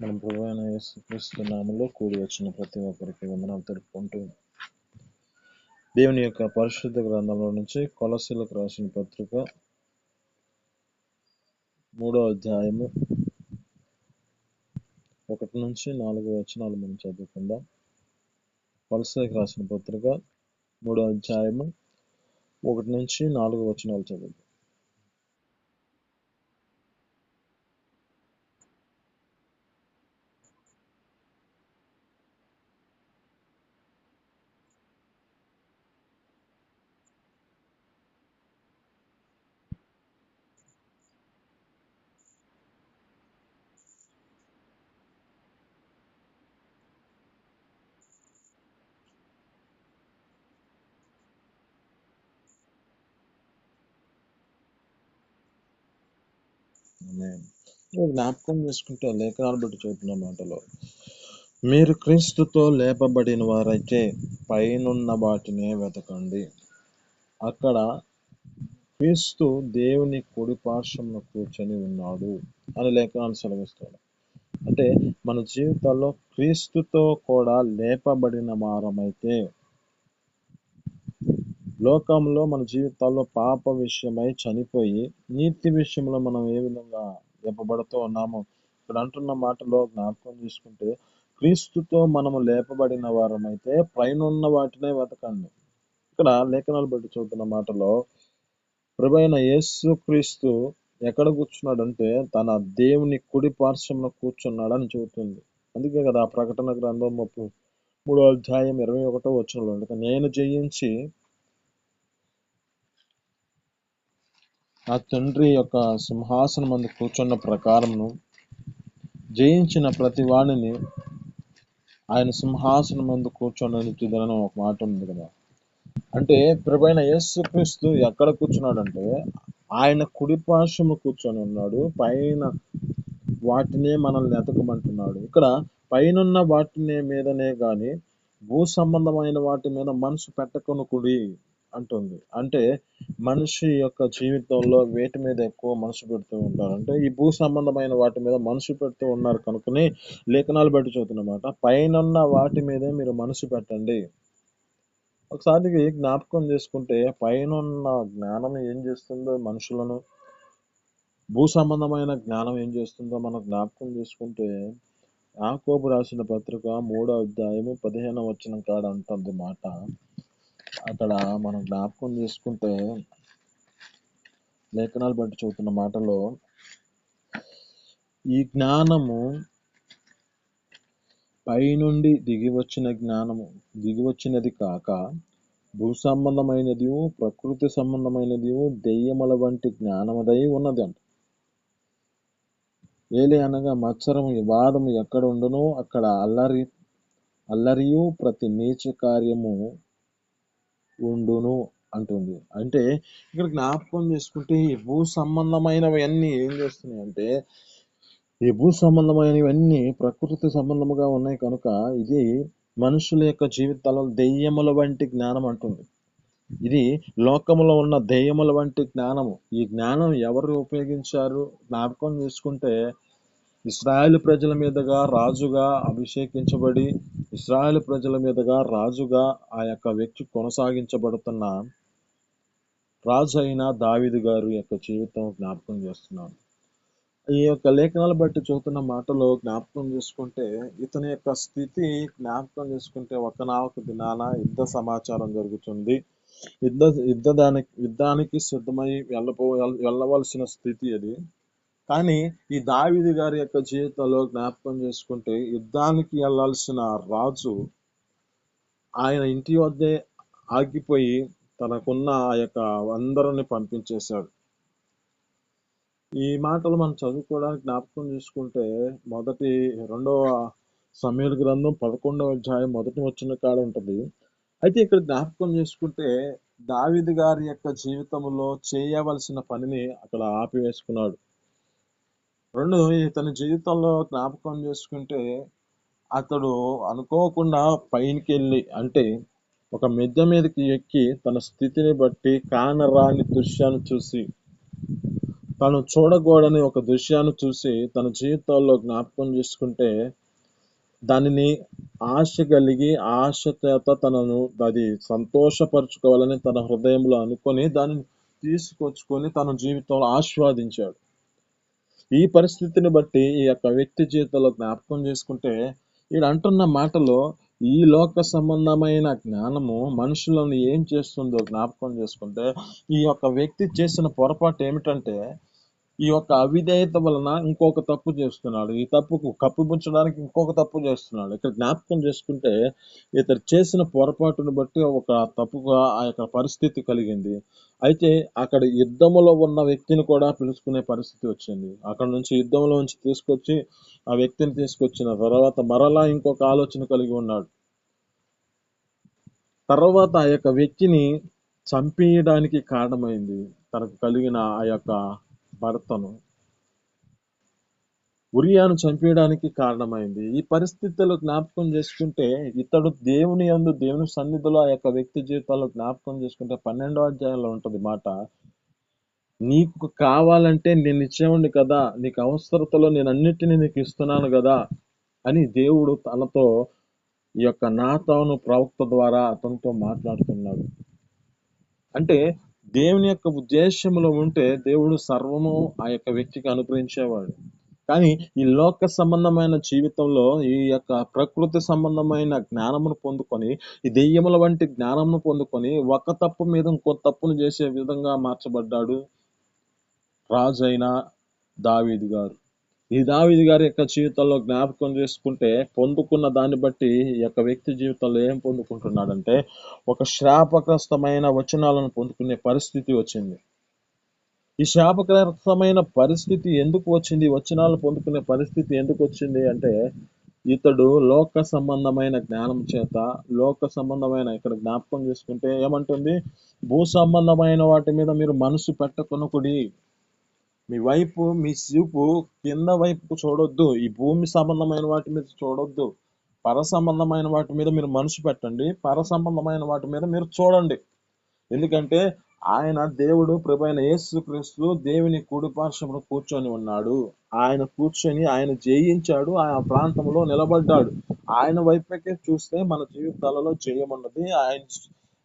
మన ప్రభువైన యేసుక్రీస్తు నామములో కూడి వచ్చిన ప్రతి ఒక్కరికి వందనాలు తెలుపుకుంటూ దేవుని యొక్క పరిశుద్ధ గ్రంథంలో నుంచి కొలస్సీలకు రాసిన పత్రిక 3వ అధ్యాయము 1 నుంచి 4 వచనాలు మనం చదువుకుందాం. కొలస్సీలకు రాసిన పత్రిక 3వ అధ్యాయము 1 నుంచి 4 వచనాలు చదువుకుందాం. జ్ఞాపకం చేసుకుంటే లేఖనాలు బట్టి చదువుతున్న మాటలో, మీరు క్రీస్తుతో లేపబడిన వారైతే పైనున్న వాటినే వెతకండి, అక్కడ క్రీస్తు దేవుని కుడి పార్శ్వమున కూర్చొని ఉన్నాడు అని లేఖనాలు సెలవిస్తాడు. అంటే మన జీవితాల్లో క్రీస్తుతో కూడా లేపబడిన వారమైతే, లోకంలో మన జీవితాల్లో పాప విషయమై చనిపోయి నీతి విషయంలో మనం ఏ విధంగా లేపబడుతూ ఉన్నామో ఇక్కడ అంటున్న మాటలో జ్ఞాపకం చేసుకుంటే, క్రీస్తుతో మనము లేపబడిన వారమైతే పైనున్న వాటినే వెతకండి. ఇక్కడ లేఖనాలు బట్టి చదువుతున్న మాటలో ప్రభువైన యేసు క్రీస్తు ఎక్కడ కూర్చున్నాడంటే తన దేవుని కుడి పార్శ్వమున కూర్చున్నాడని చెబుతుంది. అందుకే కదా ప్రకటన గ్రంథం 3వ అధ్యాయం 21వ వచనంలో, నేను జయించి ఆ తండ్రి యొక్క సింహాసనం మందు కూర్చున్న ప్రకారమును జయించిన ప్రతి వాడిని ఆయన సింహాసనం మందు కూర్చొని ఒక మాట ఉంది కదా. అంటే ప్రభువైన యేసుక్రీస్తు ఎక్కడ కూర్చున్నాడంటే ఆయన కుడి పార్శ్వము కూర్చొని ఉన్నాడు. పైన వాటినే మనల్ని ఎతకమంటున్నాడు. ఇక్కడ పైనున్న వాటిని మీదనే గాని భూ సంబంధమైన వాటి మీద మనసు పెట్టకొనుకుడి అంటుంది. అంటే మనిషి యొక్క జీవితంలో వేటి మీద ఎక్కువ మనసు పెడుతూ ఉంటారు అంటే ఈ భూ సంబంధమైన వాటి మీద మనసు పెడుతూ ఉన్నారు కనుకనే లేఖనాలు బట్టి చదువుతున్నమాట, పైనున్న వాటి మీదే మీరు మనసు పెట్టండి. ఒకసారి జ్ఞాపకం చేసుకుంటే పైనున్న జ్ఞానం ఏం చేస్తుందో మనుషులను, భూ సంబంధమైన జ్ఞానం ఏం చేస్తుందో మనం జ్ఞాపకం చేసుకుంటే, యాకోబు రాసిన పత్రిక 3వ అధ్యాయము 15వ వచనం కాడ అంటుంది మాట. అక్కడ మనం జ్ఞాపకం చేసుకుంటే లేఖనాలు బట్టి చదువుతున్న మాటలో, ఈ జ్ఞానము పైనుండి దిగివచ్చినది కాక భూ సంబంధమైనది, ప్రకృతి సంబంధమైనది, దెయ్యముల వంటి జ్ఞానమదై ఉన్నది అంట. ఏలి అనగా మత్సరము వివాదము ఎక్కడ ఉండునో అక్కడ అల్లరియు ప్రతి నీచ కార్యము ఉండును అంటుంది. అంటే ఇక్కడ జ్ఞాపకం చేసుకుంటే ఈ భూ సంబంధమైనవన్నీ ఏం చేస్తున్నాయి అంటే, ఈ భూ సంబంధమైనవన్నీ ప్రకృతి సంబంధముగా ఉన్నాయి కనుక ఇది మనుషుల యొక్క జీవితాలలో దెయ్యముల వంటి జ్ఞానం అంటుంది. ఇది లోకములో ఉన్న దెయ్యముల వంటి జ్ఞానము. ఈ జ్ఞానం ఎవరు ఉపయోగించారు జ్ఞాపకం చేసుకుంటే, ఇశ్రాయేలు ప్రజల మీదుగా రాజుగా అభిషేకించబడి ఇశ్రాయేలు ప్రజల మీదుగా రాజుగా ఆ యొక్క వ్యక్తి కొనసాగించబడుతున్న రాజు అయిన దావీదు గారు యొక్క జీవితం జ్ఞాపకం చేస్తున్నాను. ఈ యొక్క లేఖనాలు బట్టి చూస్తున్న మాటలో జ్ఞాపకం చేసుకుంటే ఇతని యొక్క స్థితి జ్ఞాపకం చేసుకుంటే, ఒకనాఒక దినాన యుద్ధ సమాచారం జరుగుతుంది. యుద్ధానికి సిద్ధమై వెళ్ళవలసిన స్థితి అది. కానీ ఈ దావీదు గారి యొక్క జీవితంలో జ్ఞాపకం చేసుకుంటే యుద్ధానికి వెళ్ళాల్సిన రాజు ఆయన ఇంటి వద్దే ఆగిపోయి తనకున్న ఆ యొక్క అందరిని పంపించేశాడు. ఈ మాటలు మనం చదువుకోవడానికి జ్ఞాపకం చేసుకుంటే 2వ సమూయేలు గ్రంథం 11వ అధ్యాయం 1వ వచనం కాడ ఉంటుంది. అయితే ఇక్కడ జ్ఞాపకం చేసుకుంటే దావీదు గారి యొక్క జీవితంలో చేయవలసిన పనిని అక్కడ ఆపివేసుకున్నాడు. ఇతని జీవితంలో జ్ఞాపకం చేసుకుంటే అతడు అనుకోకుండా పైకి వెళ్ళి, అంటే ఒక మిద్దె మీదకి ఎక్కి తన స్థితిని బట్టి కానరాని దృశ్యాన్ని చూసి తను చూడకూడని ఒక దృశ్యాన్ని చూసి తన జీవితంలో జ్ఞాపకం చేసుకుంటే దానిని ఆశ కలిగి ఆశ చేత తనను అది సంతోషపరుచుకోవాలని తన హృదయంలో అనుకొని దానిని తీసుకొచ్చుకొని తన జీవితంలో ఆస్వాదించాడు. ఈ పరిస్థితిని బట్టి ఈ యొక్క వ్యక్తి జీవితంలో జ్ఞాపకం చేసుకుంటే ఈడు అంటున్న మాటలో ఈ లోక సంబంధమైన జ్ఞానము మనుషులను ఏం చేస్తుందో జ్ఞాపకం చేసుకుంటే ఈ యొక్క వ్యక్తి చేసిన పొరపాటు ఏమిటంటే ఈ యొక్క అవిధేయత వలన ఇంకొక తప్పు చేస్తున్నాడు. ఈ తప్పుకు కప్పిపుచ్చడానికి ఇంకొక తప్పు చేస్తున్నాడు. ఇక్కడ జ్ఞాపకం చేసుకుంటే ఇతడు చేసిన పొరపాటును బట్టి ఒక తప్పుగా ఆ యొక్క పరిస్థితి కలిగింది. అయితే అక్కడ యుద్ధములో ఉన్న వ్యక్తిని కూడా పిలుచుకునే పరిస్థితి వచ్చింది. అక్కడ నుంచి యుద్ధంలో నుంచి తీసుకొచ్చి ఆ వ్యక్తిని తీసుకొచ్చిన తర్వాత మరలా ఇంకొక ఆలోచన కలిగి ఉన్నాడు. తర్వాత ఆ యొక్క వ్యక్తిని చంపేయడానికి కారణమైంది తనకు కలిగిన ఆ యొక్క భర్తను ఉరియాను చంపేయడానికి కారణమైంది. ఈ పరిస్థితుల్లో జ్ఞాపకం చేసుకుంటే ఇతడు దేవుని యందు దేవుని సన్నిధిలో ఆ యొక్క వ్యక్తి జీవితంలో జ్ఞాపకం చేసుకుంటే 12వ అధ్యాయంలో ఉంటది మాట. నీకు కావాలంటే నేను ఇచ్చేవాడిని కదా, నీకు అవసరతలో నేను అన్నిటినీ నీకు ఇస్తున్నాను కదా అని దేవుడు తనతో ఈ యొక్క నాతాను ప్రవక్త ద్వారా అతనితో మాట్లాడుతున్నాడు. అంటే దేవుని యొక్క ఉద్దేశంలో ఉంటే దేవుడు సర్వము ఆ యొక్క వ్యక్తికి అనుగ్రహించేవాడు. కానీ ఈ లోక సంబంధమైన జీవితంలో ఈ యొక్క ప్రకృతి సంబంధమైన జ్ఞానమును పొందుకొని ఈ దెయ్యముల వంటి జ్ఞానమును పొందుకొని ఒక తప్పు మీద ఇంకో తప్పును చేసే విధంగా మార్చబడ్డాడు రాజు అయిన దావీదు గారు. ఈ దావీదు గారి యొక్క జీవితంలో జ్ఞాపకం చేసుకుంటే పొందుకున్న దాన్ని బట్టి ఈ యొక్క వ్యక్తి జీవితంలో ఏం పొందుకుంటున్నాడంటే ఒక శాపగ్రస్తమైన వచనాలను పొందుకునే పరిస్థితి వచ్చింది. ఈ శాపగ్రస్తమైన పరిస్థితి ఎందుకు వచ్చింది? వచనాలు పొందుకునే పరిస్థితి ఎందుకు వచ్చింది అంటే ఇతడు లోక సంబంధమైన జ్ఞానం చేత లోక సంబంధమైన ఇక్కడ జ్ఞాపకం చేసుకుంటే ఏమంటుంది? భూ సంబంధమైన వాటి మీద మీరు మనసు పెట్టకొనకుడి. మీ చూపు కింద వైపుకు చూడొద్దు. ఈ భూమి సంబంధమైన వాటి మీద చూడొద్దు. పర సంబంధమైన వాటి మీద మీరు మనసు పెట్టండి. పర సంబంధమైన వాటి మీద మీరు చూడండి. ఎందుకంటే ఆయన దేవుడు ప్రభువైన యేసుక్రీస్తు దేవుని కుడి పార్శ్వమున కూర్చొని ఉన్నాడు. ఆయన కూర్చొని ఆయన జయించాడు. ఆ ప్రాంతంలో నిలబడ్డాడు. ఆయన వైపుకే చూస్తే మన జీవితాలలో జయమున్నది.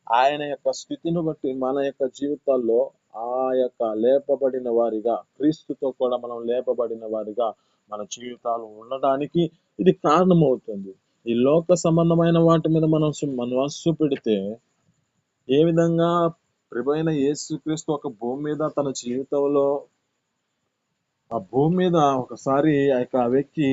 ఆయన యొక్క స్థితిని బట్టి మన యొక్క జీవితాల్లో ఆ యొక్క లేపబడిన వారిగా క్రీస్తుతో కూడా మనం లేపబడిన వారిగా మన జీవితాలు ఉండడానికి ఇది కారణమవుతుంది. ఈ లోక సంబంధమైన వాటి మీద మనం మనస్సు పెడితే ఏ విధంగా ప్రభువైన యేసుక్రీస్తు ఒక భూమి మీద తన జీవితంలో ఆ భూమి మీద ఒకసారి ఆ యొక్క వ్యక్తి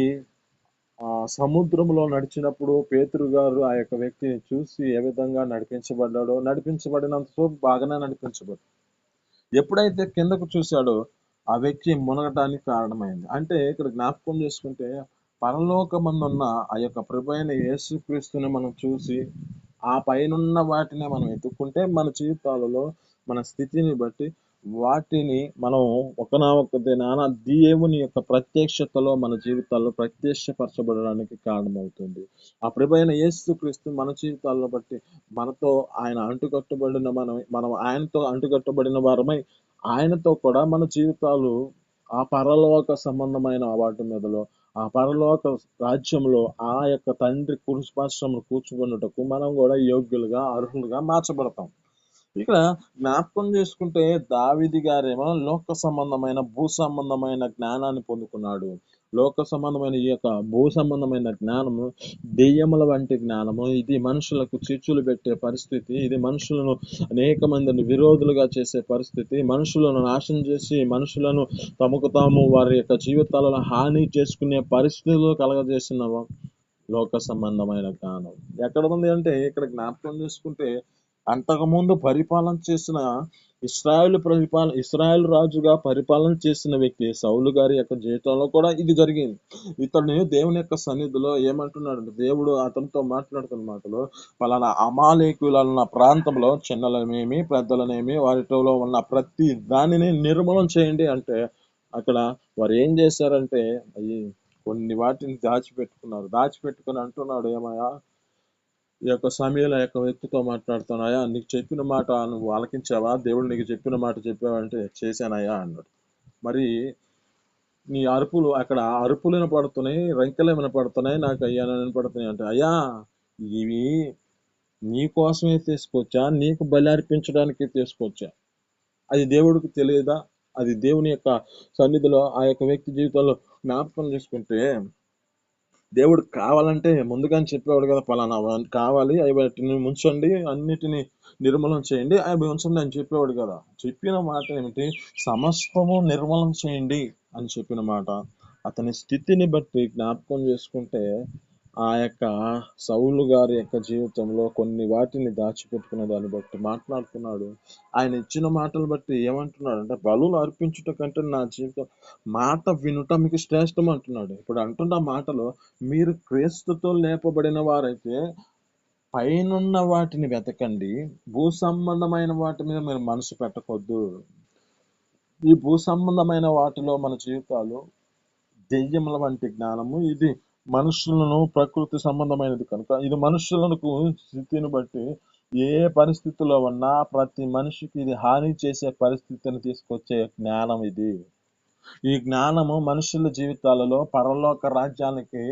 ఆ సముద్రంలో నడిచినప్పుడు పేతురు గారు ఆ యొక్క వ్యక్తిని చూసి ఏ విధంగా నడిపించబడ్డాడో నడిపించబడినంత బాగానే నడిపించబడ్డాడు. ఎప్పుడైతే కిందకు చూశాడో ఆ వ్యక్తి మునగటానికి కారణమైంది. అంటే ఇక్కడ జ్ఞాపకం చేసుకుంటే పరలోకమందున్న ఆ యొక్క ప్రభువైన యేసుక్రీస్తుని మనం చూసి ఆ పైనున్న వాటిని మనం ఎత్తుక్కుంటే మన జీవితాలలో మన స్థితిని బట్టి వాటిని మనం ఒకనొక దినాన దేవుని యొక్క ప్రత్యక్షతలో మన జీవితాల్లో ప్రత్యక్షపరచబడడానికి కారణమవుతుంది. ఆ ప్రభువైన యేసుక్రీస్తు మన జీవితాల్లో బట్టి మనతో ఆయన అంటుకట్టబడిన మనం ఆయనతో అంటుకట్టబడిన వారమై ఆయనతో కూడా మన జీవితాలు ఆ పరలోక సంబంధమైన వాటి మీదలో ఆ పరలోక రాజ్యంలో ఆ యొక్క తండ్రి కురుస్పాశ్రమంలో కూర్చుకున్నటకు మనం కూడా యోగ్యులుగా అర్హులుగా మార్చబడతాం. ఇక్కడ జ్ఞాపకం చేసుకుంటే దావీదు గారేమో లోక సంబంధమైన భూ సంబంధమైన జ్ఞానాన్ని పొందుకున్నాడు. లోక సంబంధమైన ఈ యొక్క భూ సంబంధమైన జ్ఞానము దెయ్యముల వంటి జ్ఞానము ఇది మనుషులకు చిచ్చులు పెట్టే పరిస్థితి. ఇది మనుషులను అనేక మందిని విరోధులుగా చేసే పరిస్థితి. మనుషులను నాశనం చేసి మనుషులను తమకు తాము వారి యొక్క జీవితాలలో హాని చేసుకునే పరిస్థితులు కలగజేసిన లోక సంబంధమైన జ్ఞానం ఎక్కడ ఉంది అంటే ఇక్కడ జ్ఞాపకం చేసుకుంటే అంతకుముందు పరిపాలన చేసిన ఇస్రాయేల్ రాజుగా పరిపాలన చేసిన వ్యక్తి సౌలు గారి యొక్క జీవితంలో కూడా ఇది జరిగింది. ఇతడిని దేవుని యొక్క సన్నిధిలో ఏమంటున్నాడు? దేవుడు అతనితో మాట్లాడుతున్న మాటలో పలానా అమాలేకులన్న ప్రాంతంలో చిన్నలనేమి పెద్దలనేమి వారిలో ఉన్న ప్రతి దానిని నిర్మూలన చేయండి అంటే అక్కడ వారు ఏం చేశారంటే కొన్ని వాటిని దాచిపెట్టుకుని అంటున్నాడు ఏమయ్యా ఈ యొక్క సమయంలో యొక్క వ్యక్తితో మాట్లాడుతున్నాయా నీకు చెప్పిన మాట నువ్వు ఆలకించావా? దేవుడు నీకు చెప్పిన మాట చెప్పావంటే చేశానయ్యా అన్నాడు. మరి నీ అరుపులు అక్కడ అరుపులు వినపడుతున్నాయి, రంకెలు వినపడుతున్నాయి, నాకు అయ్యా వినపడుతున్నాయి అంటే, అయ్యా ఇవి నీ కోసమే తీసుకొచ్చా, నీకు బలి అర్పించడానికి తీసుకొచ్చా. అది దేవుడికి తెలియదా? అది దేవుని యొక్క సన్నిధిలో ఆ యొక్క వ్యక్తి జీవితంలో జ్ఞాపకం చేసుకుంటే, దేవుడు కావాలంటే ముందుగానే చెప్పేవాడు కదా, పలానా కావాలి, అవి వాటిని ఉంచండి, అన్నిటిని నిర్మూలన చేయండి, అవి ఉంచండి అని చెప్పేవాడు కదా. చెప్పిన మాట ఏమిటి? సమస్తము నిర్మూలన చేయండి అని చెప్పిన మాట. అతని స్థితిని బట్టి జ్ఞాపకం చేసుకుంటే, ఆ యొక్క సౌలు గారి యొక్క జీవితంలో కొన్ని వాటిని దాచిపెట్టుకున్న దాన్ని బట్టి మాట్లాడుతున్నాడు. ఆయన ఇచ్చిన మాటలు బట్టి ఏమంటున్నాడు అంటే, బలులు అర్పించుట కంటే నా జీవితం మాట వినుట మీకు శ్రేష్టం అంటున్నాడు. ఇప్పుడు అంటున్న మాటలో, మీరు క్రీస్తుతో లేపబడిన వారైతే పైనున్న వాటిని వెతకండి, భూ సంబంధమైన వాటి మీద మీరు మనసు పెట్టకొద్దు. ఈ భూ సంబంధమైన వాటిలో మన జీవితాలు దెయ్యముల వంటి జ్ఞానము, ఇది మనుషులను ప్రకృతి సంబంధమైనది కనుక, ఇది మనుషులకు స్థితిని బట్టి ఏ పరిస్థితిలో ఉన్నా ప్రతి మనిషికి ఇది హాని చేసే పరిస్థితిని తీసుకొచ్చే జ్ఞానం ఇది. ఈ జ్ఞానము మనుషుల జీవితాలలో పరలోక రాజ్యానికి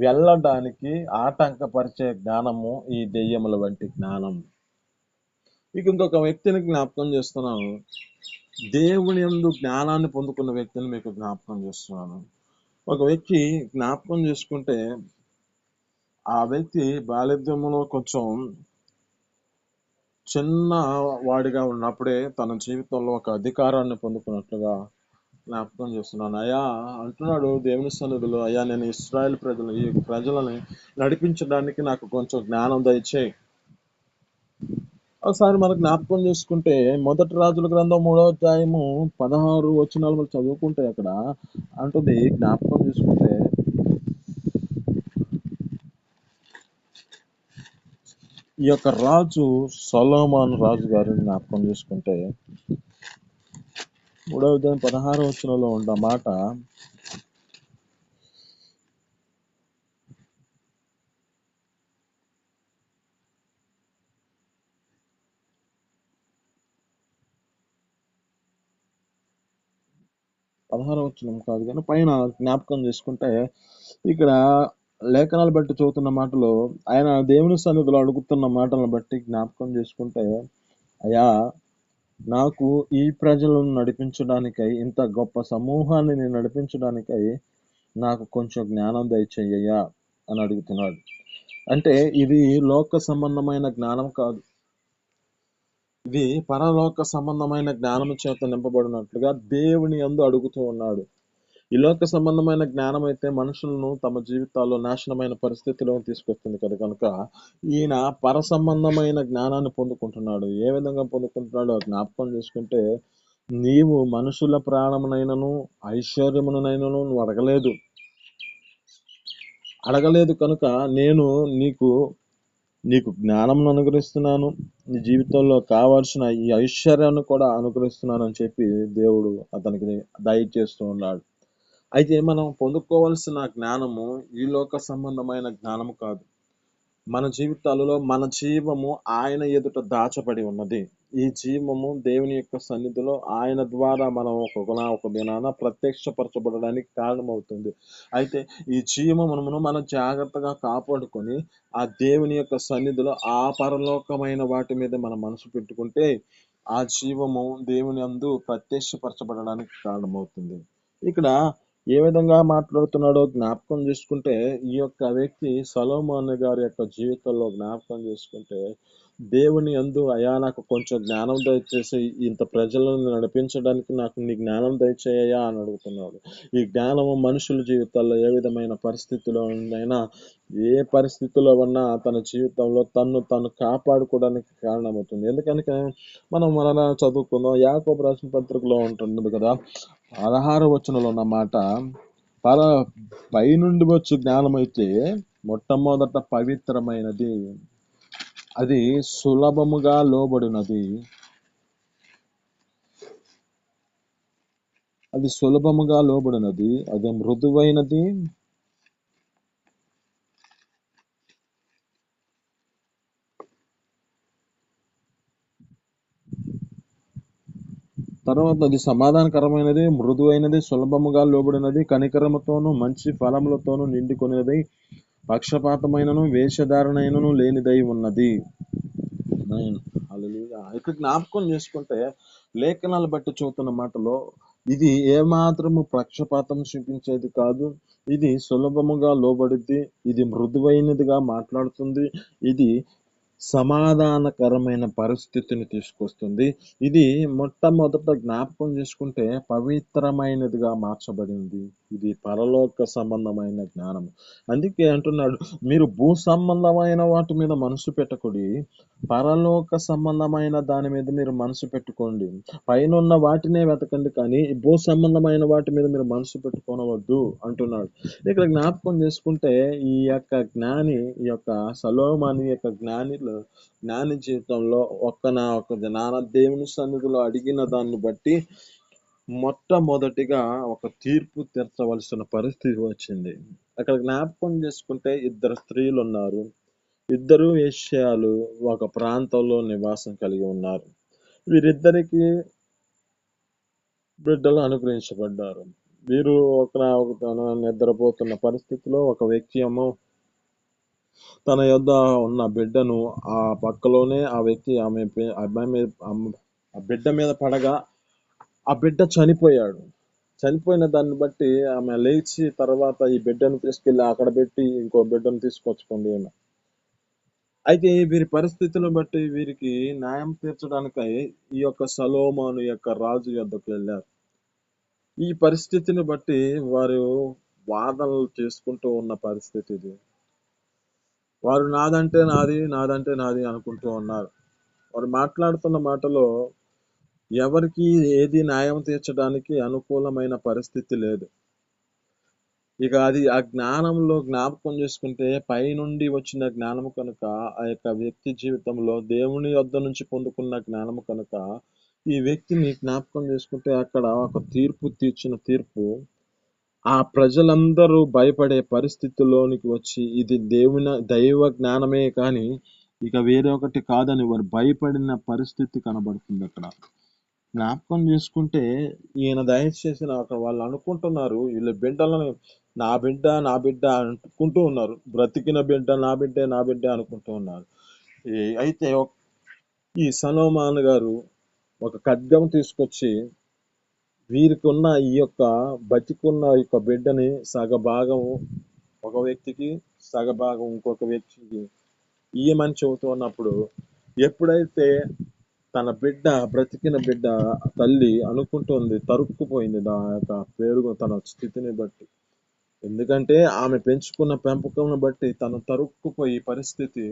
వెళ్ళడానికి ఆటంకపరిచే జ్ఞానము ఈ దెయ్యముల వంటి జ్ఞానం. ఇక ఇంకొక వ్యక్తిని జ్ఞాపకం చేస్తున్నాను. దేవుని యందు జ్ఞానాన్ని పొందుకున్న వ్యక్తిని మీకు జ్ఞాపకం చేస్తున్నాను. ఒక వ్యక్తి జ్ఞాపకం చేసుకుంటే, ఆ వ్యక్తి బాల్యములో కొంచెం చిన్న వాడిగా ఉన్నప్పుడే తన జీవితంలో ఒక అధికారాన్ని పొందుకున్నట్లుగా జ్ఞాపకం చేస్తున్నాను. అయ్యా అంటున్నాడు దేవుని సన్నిధిలో, అయ్యా నేను ఇశ్రాయేల్ ఈ ప్రజలని నడిపించడానికి నాకు కొంచెం జ్ఞానం దయచేయి. ఒకసారి మనం జ్ఞాపకం చేసుకుంటే, మొదటి రాజుల గ్రంథం 3వ అధ్యాయము 16 వచనాలు మనం చదువుకుంటే, అక్కడ అంటుంది, జ్ఞాపకం చేసుకుంటే, ఈ యొక్క రాజు సొలొమోను రాజు గారిని జ్ఞాపకం చేసుకుంటే, 3వ అధ్యాయం 16 వచనంలో ఉన్న మాట, వచనం కాదు కానీ పైన జ్ఞాపకం చేసుకుంటే, ఇక్కడ లేఖనాలు బట్టి చదువుతున్న మాటలో ఆయన దేవుని సన్నిధిలో అడుగుతున్న మాటలను బట్టి జ్ఞాపకం చేసుకుంటే, అయ్యా నాకు ఈ ప్రజలను నడిపించడానికై, ఇంత గొప్ప సమూహాన్ని నేను నడిపించడానికై నాకు కొంచెం జ్ఞానం దయచేయ్యా అని అడుగుతున్నాడు. అంటే ఇది లోక సంబంధమైన జ్ఞానం కాదు, ఇది పరలోక సంబంధమైన జ్ఞానము చేత నింపబడినట్లుగా దేవుని యందు అడుగుతూ ఉన్నాడు. ఈ లోక సంబంధమైన జ్ఞానం అయితే మనుషులను తమ జీవితాల్లో నాశనమైన పరిస్థితిలో తీసుకొస్తుంది కదా, కనుక ఈయన పర సంబంధమైన జ్ఞానాన్ని పొందుకుంటున్నాడు. ఏ విధంగా పొందుకుంటున్నాడో జ్ఞాపకం చేసుకుంటే, నీవు మనుషుల ప్రాణమునైనను ఐశ్వర్యమునైనను నువ్వు అడగలేదు కనుక నేను నీకు జ్ఞానం అనుగ్రహిస్తున్నాను, నీ జీవితంలో కావాల్సిన ఈ ఐశ్వర్యాన్ని కూడా అనుగ్రహిస్తున్నాను అని చెప్పి దేవుడు అతనికి దయచేస్తూ ఉన్నాడు. అయితే మనం పొందుకోవాల్సిన జ్ఞానము ఈ లోక సంబంధమైన జ్ఞానము కాదు. మన జీవితాలలో మన జీవము ఆయన ఎదుట దాచబడి ఉన్నది. ఈ జీవము దేవుని యొక్క సన్నిధిలో ఆయన ద్వారా మనం ఒక దినాన ప్రత్యక్షపరచబడడానికి కారణమవుతుంది. అయితే ఈ జీవమును మనం జాగ్రత్తగా కాపాడుకొని ఆ దేవుని యొక్క సన్నిధిలో ఆ పరలోకమైన వాటి మీద మనం మనసు పెట్టుకుంటే, ఆ జీవము దేవుని యందు ప్రత్యక్షపరచబడడానికి కారణమవుతుంది. ఇక్కడ ఏ విధంగా మాట్లాడుతున్నాడో జ్ఞాపకం చేసుకుంటే, ఈ యొక్క వ్యక్తి సొలొమోను గారి యొక్క జీవితంలో జ్ఞాపకం చేసుకుంటే, దేవుని యందు అయ్యా నాకు కొంచెం జ్ఞానం దయచేసి ఇంత ప్రజలను నడిపించడానికి నాకు నీ జ్ఞానం దయచేయ్యా అని అడుగుతున్నాడు. ఈ జ్ఞానము మనుషుల జీవితాల్లో ఏ విధమైన పరిస్థితిలో అయినా, ఏ పరిస్థితిలో ఉన్నా తన జీవితంలో తను కాపాడుకోవడానికి కారణమవుతుంది. ఎందుకంటే మనం మరలా చదువుకుందాం, యాకోబు రాసిన పత్రికలో ఉంటుంది కదా, 16వ వచనంలో ఉన్న మాట, పైనుండి వచ్చు జ్ఞానం అయితే మొట్టమొదట పవిత్రమైనది, అది సులభముగా లోబడినది, అది మృదువైనది, తర్వాత అది సమాధానకరమైనది, మృదువైనది, సులభముగా లోబడినది, కనికరముతోను మంచి ఫలములతోనూ నిండుకొనినది, పక్షపాతమైనను వేషధారణైనను లేనిదై ఉన్నది. హల్లెలూయా. ఇక్కడ జ్ఞాపకం చేసుకుంటే లేఖనాలు బట్టి చూస్తున్న మాటలో ఇది ఏమాత్రము పక్షపాతం చూపించేది కాదు. ఇది సులభముగా లోబడిద్ది, ఇది మృదువైనదిగా మాట్లాడుతుంది, ఇది సమాధానకరమైన పరిస్థితిని తీసుకొస్తుంది. ఇది మొట్టమొదట జ్ఞాపకం చేసుకుంటే పవిత్రమైనదిగా మార్చబడింది. ఇది పరలోక సంబంధమైన జ్ఞానం. అందుకే అంటున్నాడు, మీరు భూ సంబంధమైన వాటి మీద మనసు పెట్టకుడి, పరలోక సంబంధమైన దాని మీద మీరు మనసు పెట్టుకోండి. పైనున్న వాటినే వెతకండి, కానీ భూ సంబంధమైన వాటి మీద మీరు మనసు పెట్టుకోనవద్దు అంటున్నాడు. ఇక్కడ జ్ఞాపకం చేసుకుంటే ఈ యొక్క జ్ఞాని, ఈ యొక్క సొలొమోను యొక్క జ్ఞాని జీవితంలో ఒక జ్ఞాన దేవుని సన్నిధిలో అడిగిన దాన్ని బట్టి మొట్టమొదటిగా ఒక తీర్పు తీర్చవలసిన పరిస్థితి వచ్చింది. అక్కడ జ్ఞాపకం చేసుకుంటే ఇద్దరు స్త్రీలు ఉన్నారు. ఇద్దరు వేశ్యలు ఒక ప్రాంతంలో నివాసం కలిగి ఉన్నారు. వీరిద్దరికి బిడ్డలు అనుగ్రహించబడ్డారు. వీరు ఒక నిద్రపోతున్న పరిస్థితిలో ఒక వ్యక్తి ఏమో తన యొద్ద ఉన్న బిడ్డను ఆ పక్కలోనే ఆ వ్యక్తి అబ్బాయి మీద ఆ బిడ్డ మీద పడగా ఆ బిడ్డ చనిపోయాడు. చనిపోయిన దాన్ని బట్టి ఆమె లేచి తర్వాత ఈ బిడ్డను తీసుకెళ్లి అక్కడ పెట్టి ఇంకో బిడ్డను తీసుకొచ్చుకుంది ఆమె. అయితే వీరి పరిస్థితులను బట్టి వీరికి న్యాయం తీర్చడానికై ఈ యొక్క సొలొమోను యొక్క రాజు యొద్దకు వెళ్ళారు. ఈ పరిస్థితిని బట్టి వారు వాదనలు చేసుకుంటూ ఉన్న పరిస్థితి ఇది. వారు నాదంటే నాది, నాదంటే నాది అనుకుంటూ ఉన్నారు. వారు మాట్లాడుతున్న మాటలో ఎవరికి ఏది న్యాయం తీర్చడానికి అనుకూలమైన పరిస్థితి లేదు. ఇక అది ఆ జ్ఞానంలో జ్ఞాపకం చేసుకుంటే పైనుండి వచ్చిన జ్ఞానము కనుక, ఆ యొక్క వ్యక్తి జీవితంలో దేవుని యొద్ద నుంచి పొందుకున్న జ్ఞానము కనుక, ఈ వ్యక్తిని జ్ఞాపకం చేసుకుంటే అక్కడ ఒక తీర్పు తీర్చిన తీర్పు ఆ ప్రజలందరూ భయపడే పరిస్థితిలోనికి వచ్చి ఇది దైవ జ్ఞానమే కానీ ఇక వేరే ఒకటి కాదని వారు భయపడిన పరిస్థితి కనబడుతుంది అక్కడ. జ్ఞాపకం చేసుకుంటే ఈయన దయచేసి అక్కడ వాళ్ళు అనుకుంటున్నారు, వీళ్ళ బిడ్డలను నా బిడ్డ నా బిడ్డ అనుకుంటూ ఉన్నారు. బ్రతికిన బిడ్డ నా బిడ్డే నా బిడ్డే అనుకుంటూ ఉన్నారు. అయితే ఈ సొలొమోను గారు ఒక ఖడ్గం తీసుకొచ్చి వీరికి ఉన్న ఈ యొక్క బతికున్న యొక్క బిడ్డని సగభాగం ఒక వ్యక్తికి, సగభాగం ఇంకొక వ్యక్తికి ఇయ్యమని చెబుతూ ఉన్నప్పుడు, ఎప్పుడైతే తన బిడ్డ, బ్రతికిన బిడ్డ తల్లి అనుకుంటుంది, తరుక్కుపోయింది ఆ యొక్క పేరు తన స్థితిని బట్టి. ఎందుకంటే ఆమె పెంచుకున్న పెంపకం బట్టి తను తరుక్కుపోయి పరిస్థితి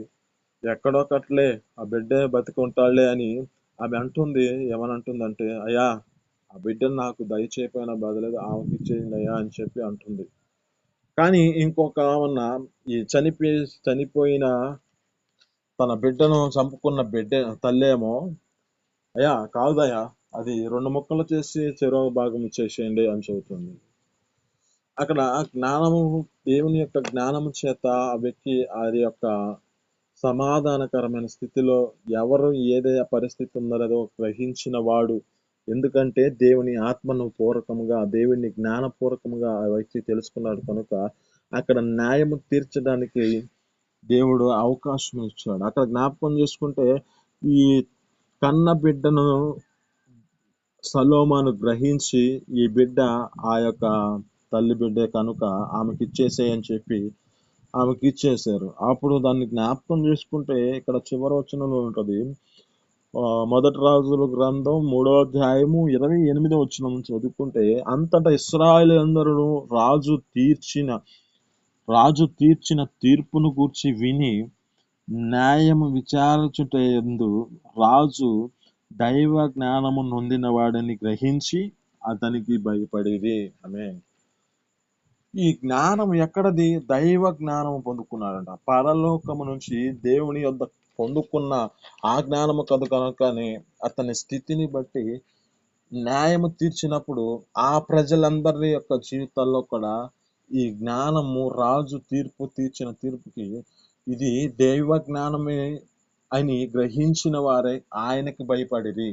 ఎక్కడొకట్లే ఆ బిడ్డే బతికుంటాడులే అని ఆమె అంటుంది. ఏమనంటుందంటే, అయ్యా ఆ బిడ్డను నాకు దయచేయపోయినా బాధలేదు, ఆమెకి ఇచ్చేయండి అయ్యా అని చెప్పి అంటుంది. కానీ ఇంకొక ఆమెన ఈ చనిపోయిన తన బిడ్డను చంపుకున్న బిడ్డ తల్లేమో, అయ్యా కాదయ్యా, అది 2 ముక్కలు చేసి చెరో భాగం ఇచ్చేసేయండి అని చెబుతుంది. అక్కడ జ్ఞానము, దేవుని యొక్క జ్ఞానము చేత ఆ వ్యక్తి అది యొక్క సమాధానకరమైన స్థితిలో ఎవరు ఏదే పరిస్థితి ఉన్నదో గ్రహించిన వాడు. ఎందుకంటే దేవుని ఆత్మను పూర్వకముగా, దేవుని జ్ఞానపూర్వకముగా ఆ వ్యక్తి తెలుసుకున్నాడు కనుక అక్కడ న్యాయము తీర్చడానికి దేవుడు అవకాశం ఇచ్చాడు. అక్కడ జ్ఞాపకం చేసుకుంటే ఈ కన్న బిడ్డను సొలొమోను గ్రహించి ఈ బిడ్డ ఆ యొక్క తల్లి బిడ్డే కనుక ఆమెకి ఇచ్చేసేయని చెప్పి ఆమెకి ఇచ్చేసారు. అప్పుడు దాన్ని జ్ఞాపకం చేసుకుంటే ఇక్కడ చివరి వచనంలో ఉంటది, మొదటి రాజుల గ్రంథం 3వ అధ్యాయము 28వ వచనం చదువుకుంటే, అంతటా ఇశ్రాయేలీయులందరూ రాజు తీర్చిన తీర్పును గూర్చి విని న్యాయము విచారించుటయందు రాజు దైవ జ్ఞానము నొందినవాడని గ్రహించి అతనికి భయపడిరి. ఆమేన్. ఈ జ్ఞానం ఎక్కడది? దైవ జ్ఞానము పొందుకున్నాడంట. పరలోకము నుంచి దేవుని యొద్ద పొందుకున్న ఆ జ్ఞానము కనుకనే అతని స్థితిని బట్టి న్యాయము తీర్చినప్పుడు ఆ ప్రజలందరి యొక్క జీవితాల్లో కూడా ఈ జ్ఞానము, రాజు తీర్చిన తీర్పుకి ఇది దైవ జ్ఞానమే అని గ్రహించిన వారే ఆయనకి భయపడిరి.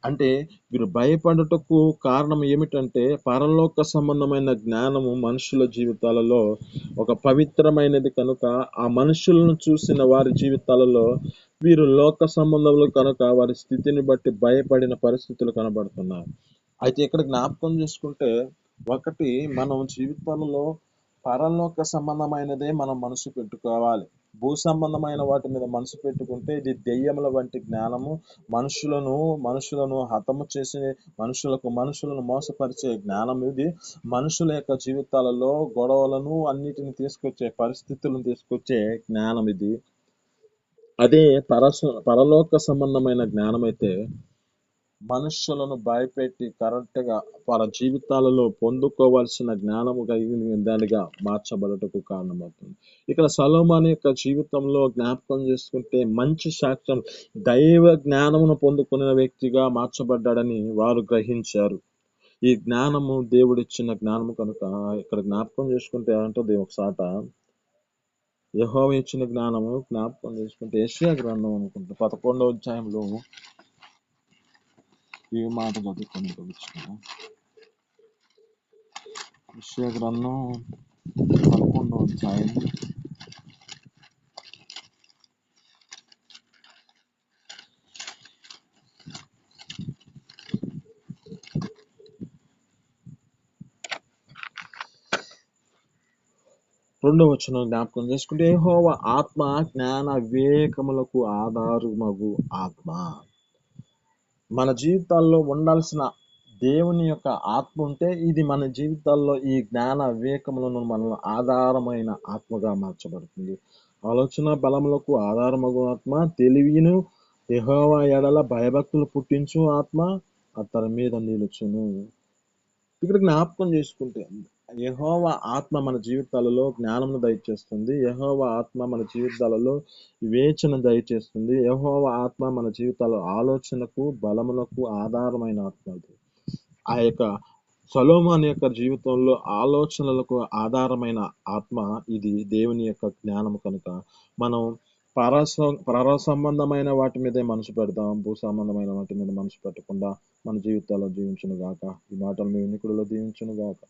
అంటే వీరు భయపడుటకు కారణం ఏమిటంటే పరలోక సంబంధమైన జ్ఞానము మనుషుల జీవితాలలో ఒక పవిత్రమైనది కనుక ఆ మనుషులను చూసిన వారి జీవితాలలో వీరు లోక సంబంధములు కనుక వారి స్థితిని బట్టి భయపడిన పరిస్థితులు కనబడుతున్నాయి. అయితే ఇక్కడ జ్ఞాపకం చేసుకుంటే ఒకటి మనం జీవితంలో పరలోక సంబంధమైనదే మనం మనసు పెట్టుకోవాలి. భూ సంబంధమైన వాటి మీద మనసు పెట్టుకుంటే ఇది దెయ్యముల వంటి జ్ఞానము, మనుషులను హతము చేసి మనుషులను మోసపరిచే జ్ఞానం ఇది. మనుషుల యొక్క జీవితాలలో గొడవలను అన్నిటిని తీసుకొచ్చే పరిస్థితులను తీసుకొచ్చే జ్ఞానం ఇది. అదే పరలోక సంబంధమైన జ్ఞానం అయితే మనుషులను భయపెట్టి కరెక్ట్గా వాళ్ళ జీవితాలలో పొందుకోవాల్సిన జ్ఞానము కలిగిన దానిగా మార్చబడటకు కారణమవుతుంది. ఇక్కడ సొలొమోను యొక్క జీవితంలో జ్ఞాపకం చేసుకుంటే మంచి సాక్ష్యం, దైవ జ్ఞానమును పొందుకున్న వ్యక్తిగా మార్చబడ్డాడని వారు గ్రహించారు. ఈ జ్ఞానము దేవుడిచ్చిన జ్ఞానము కనుక ఇక్కడ జ్ఞాపకం చేసుకుంటే ఏమంటుంది ఒకసాట, యెహోవా ఇచ్చిన జ్ఞానము జ్ఞాపకం చేసుకుంటే యెషయా గ్రంథం అనుకుంటా 11వ అధ్యాయంలో ఈ మాట చదువుకొని వచ్చిన యెషయా గ్రంథం 11వ అధ్యాయం 2వ వచనం జ్ఞాపకం చేసుకుంటే, యెహోవా ఆత్మ జ్ఞాన వివేకములకు ఆధారమగు ఆత్మ. మన జీవితాల్లో ఉండాల్సిన దేవుని యొక్క ఆత్మ ఉంటే ఇది మన జీవితాల్లో ఈ జ్ఞాన వివేకములను మన ఆధారమైన ఆత్మగా మార్చబడుతుంది. ఆలోచన బలములకు ఆధారమగు ఆత్మ, తెలివిను యెహోవా ఎడల భయభక్తులు పుట్టించు ఆత్మ అతని మీద నిలుచును. ఇక్కడ జ్ఞాపకం చేసుకుంటే యెహోవా ఆత్మ మన జీవితాలలో జ్ఞానమును దయచేస్తుంది. యెహోవా ఆత్మ మన జీవితాలలో వివేచన దయచేస్తుంది. యెహోవా ఆత్మ మన జీవితాల్లో ఆలోచనకు బలములకు ఆధారమైన ఆత్మ. ఆ యొక్క సొలొమోను యొక్క జీవితంలో ఆలోచనలకు ఆధారమైన ఆత్మ ఇది దేవుని యొక్క జ్ఞానము కనుక మనం పర సంబంధమైన వాటి మీదే మనసు పెడదాం, భూ సంబంధమైన వాటి మీద మనసు పెట్టకుండా మన జీవితాల్లో జీవించును గాక. ఈ మాటలు మీ వినికిడిలో దీవించును గాక.